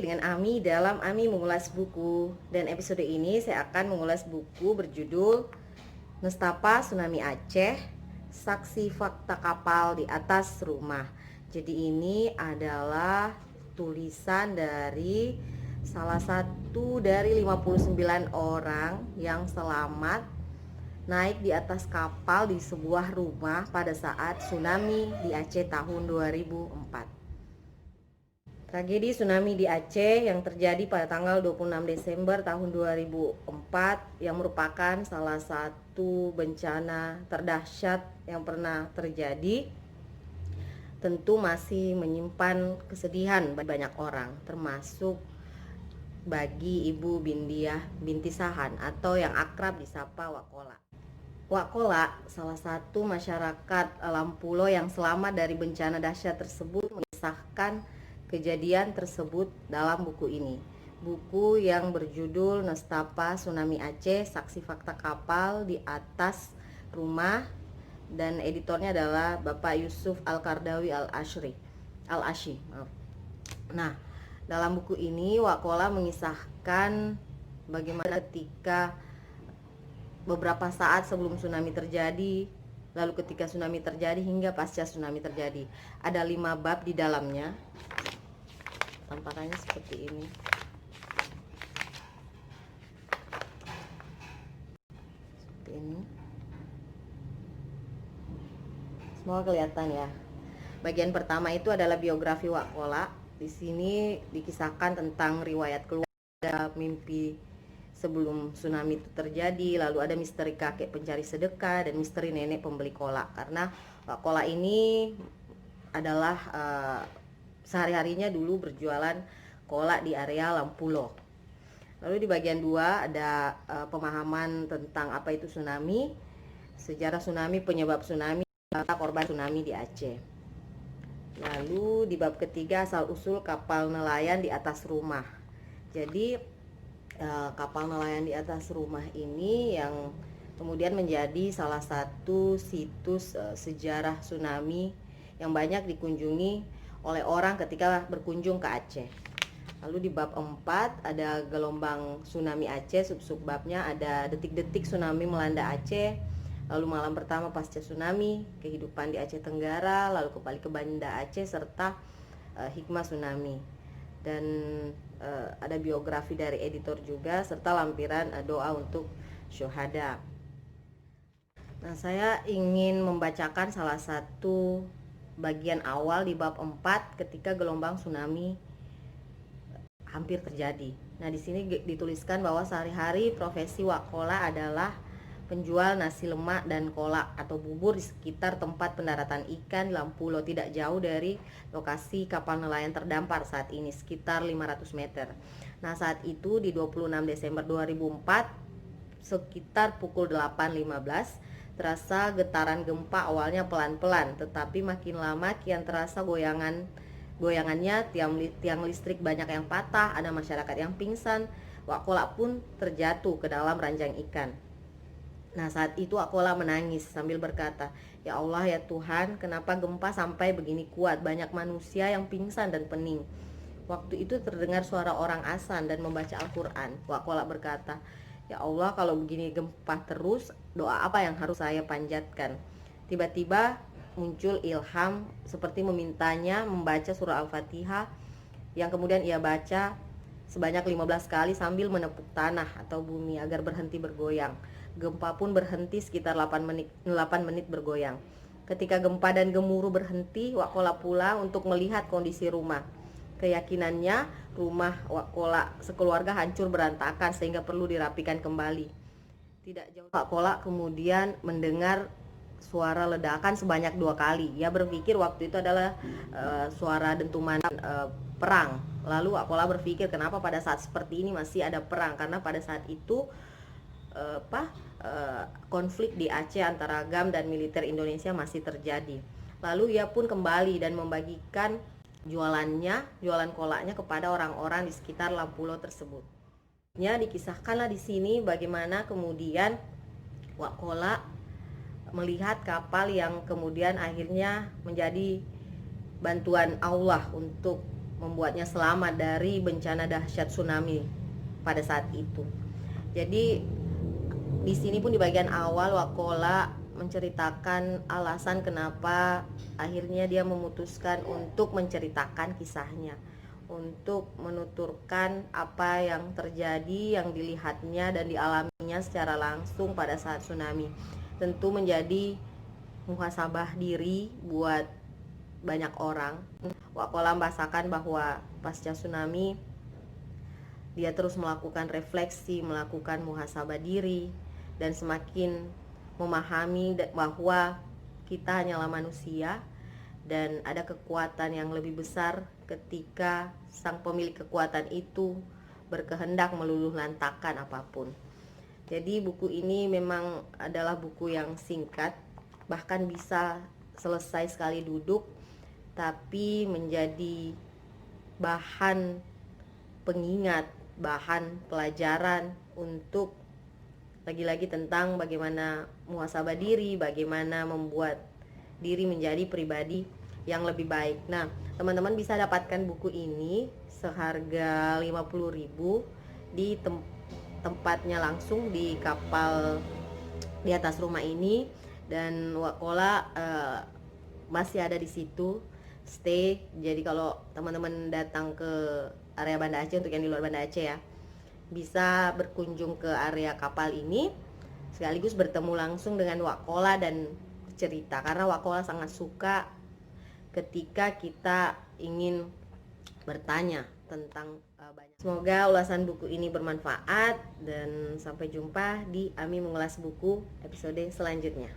kembali dengan Ami dalam Ami Mengulas Buku. Dan episode ini saya akan mengulas buku berjudul Nestapa Tsunami Aceh, Saksi Fakta Kapal di Atas Rumah. Jadi ini adalah tulisan dari salah satu dari 59 orang yang selamat naik di atas kapal di sebuah rumah pada saat tsunami di Aceh tahun 2004. Tragedi tsunami di Aceh yang terjadi pada tanggal 26 Desember tahun 2004 yang merupakan salah satu bencana terdahsyat yang pernah terjadi, tentu masih menyimpan kesedihan bagi banyak orang, termasuk bagi Ibu Bindiah binti Sahan atau yang akrab disapa Wakola. Wakola, salah satu masyarakat Lampulo yang selamat dari bencana dahsyat tersebut, mengisahkan kejadian tersebut dalam buku ini. Buku yang berjudul Nestapa Tsunami Aceh, Saksi Fakta Kapal di Atas Rumah, dan editornya adalah Bapak Yusuf Al-Qardawi Al-Ashi. Nah, dalam buku ini Wakola mengisahkan bagaimana ketika beberapa saat sebelum tsunami terjadi, lalu ketika tsunami terjadi, hingga pasca tsunami terjadi. Ada 5 bab di dalamnya. Tampakannya seperti ini. Seperti ini. Semoga kelihatan ya. Bagian pertama itu adalah biografi Wakola. Di sini dikisahkan tentang riwayat keluarga, mimpi sebelum tsunami itu terjadi, lalu ada misteri kakek pencari sedekah dan misteri nenek pembeli kolak. Karena Wakola ini adalah sehari-harinya dulu berjualan kolak di area Lampulo. Lalu di bagian 2 ada pemahaman tentang apa itu tsunami, sejarah tsunami, penyebab tsunami, korban tsunami di Aceh. Lalu di bab ketiga asal-usul kapal nelayan di atas rumah. Jadi kapal nelayan di atas rumah ini yang kemudian menjadi salah satu situs sejarah tsunami yang banyak dikunjungi oleh orang ketika berkunjung ke Aceh. Lalu di bab 4 ada gelombang tsunami Aceh, sub-sub babnya ada detik-detik tsunami melanda Aceh, lalu malam pertama pasca tsunami, kehidupan di Aceh Tenggara, lalu kembali ke Banda Aceh, serta hikmah tsunami. Dan ada biografi dari editor juga, serta lampiran doa untuk syuhada. Nah, saya ingin membacakan salah satu bagian awal di bab 4 ketika gelombang tsunami hampir terjadi. Nah, di sini dituliskan bahwa sehari-hari profesi Wakola adalah penjual nasi lemak dan kolak atau bubur di sekitar tempat pendaratan ikan Lampulo, tidak jauh dari lokasi kapal nelayan terdampar saat ini, sekitar 500 meter. Nah, saat itu di 26 Desember 2004 sekitar pukul 8.15 terasa getaran gempa, awalnya pelan-pelan tetapi makin lama kian terasa goyangannya, tiang listrik banyak yang patah, ada masyarakat yang pingsan, Wakola pun terjatuh ke dalam ranjang ikan. Nah, saat itu Wakola menangis sambil berkata, "Ya Allah, ya Tuhan, kenapa gempa sampai begini kuat, banyak manusia yang pingsan dan pening." Waktu itu terdengar suara orang azan dan membaca Al-Quran. Wakola berkata, "Ya Allah, kalau begini gempa terus, doa apa yang harus saya panjatkan?" Tiba-tiba muncul ilham seperti memintanya membaca surah Al-Fatihah, yang kemudian ia baca sebanyak 15 kali sambil menepuk tanah atau bumi agar berhenti bergoyang. Gempa pun berhenti sekitar 8 menit bergoyang. Ketika gempa dan gemuruh berhenti, Wakola pulang untuk melihat kondisi rumah. Keyakinannya rumah Wakola sekeluarga hancur berantakan sehingga perlu dirapikan kembali. Tidak jauh Wakola kemudian mendengar suara ledakan sebanyak 2 kali. Ia berpikir waktu itu adalah suara dentuman perang. Lalu Wakola berpikir kenapa pada saat seperti ini masih ada perang, karena pada saat itu konflik di Aceh antara GAM dan militer Indonesia masih terjadi. Lalu ia pun kembali dan membagikan jualan kolaknya kepada orang-orang di sekitar Lampulo tersebut. Ya, dikisahkanlah di sini bagaimana kemudian Wakola melihat kapal yang kemudian akhirnya menjadi bantuan Allah untuk membuatnya selamat dari bencana dahsyat tsunami pada saat itu. Jadi di sini pun di bagian awal Wakola menceritakan alasan kenapa akhirnya dia memutuskan untuk menceritakan kisahnya, untuk menuturkan apa yang terjadi, yang dilihatnya dan dialaminya secara langsung pada saat tsunami. Tentu menjadi muhasabah diri buat banyak orang. Wakola membahasakan bahwa pasca tsunami dia terus melakukan refleksi, melakukan muhasabah diri, dan semakin memahami bahwa kita hanyalah manusia dan ada kekuatan yang lebih besar ketika sang pemilik kekuatan itu berkehendak meluluhlantakkan apapun. Jadi buku ini memang adalah buku yang singkat, bahkan bisa selesai sekali duduk, tapi menjadi bahan pengingat, bahan pelajaran untuk lagi-lagi tentang bagaimana muhasabah diri, bagaimana membuat diri menjadi pribadi yang lebih baik. Nah, teman-teman bisa dapatkan buku ini seharga 50.000 di tempatnya langsung di kapal di atas rumah ini, dan Wakola masih ada di situ stay. Jadi kalau teman-teman datang ke area Banda Aceh, untuk yang di luar Banda Aceh ya, bisa berkunjung ke area kapal ini sekaligus bertemu langsung dengan Wakola dan cerita, karena Wakola sangat suka ketika kita ingin bertanya tentang banyak. Semoga ulasan buku ini bermanfaat dan sampai jumpa di Ami Mengulas Buku episode selanjutnya.